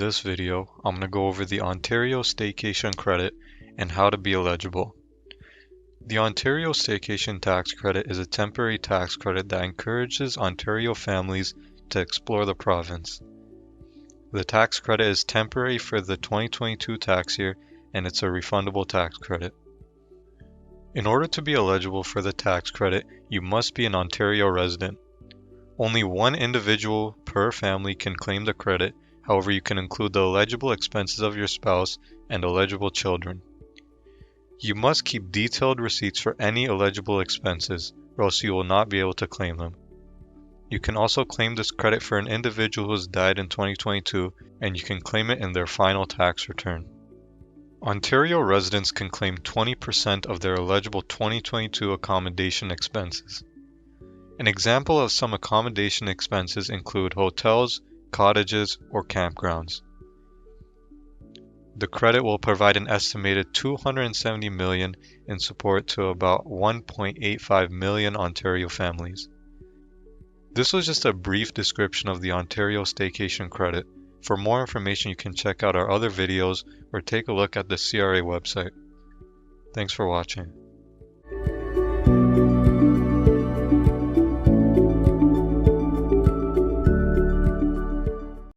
this video, I'm going to go over the Ontario Staycation Credit and how to be eligible. The Ontario Staycation Tax Credit is a temporary tax credit that encourages Ontario families to explore the province. The tax credit is temporary for the 2022 tax year and it's a refundable tax credit. In order to be eligible for the tax credit, you must be an Ontario resident. Only one individual per family can claim the credit. However, you can include the eligible expenses of your spouse and eligible children. You must keep detailed receipts for any eligible expenses, or else you will not be able to claim them. You can also claim this credit for an individual who has died in 2022, and you can claim it in their final tax return. Ontario residents can claim 20% of their eligible 2022 accommodation expenses. An example of some accommodation expenses include hotels, cottages, or campgrounds. The credit will provide an estimated $270 million in support to about 1.85 million Ontario families. This was just a brief description of the Ontario Staycation Credit. For more information, you can check out our other videos or take a look at the CRA website. Thanks for watching.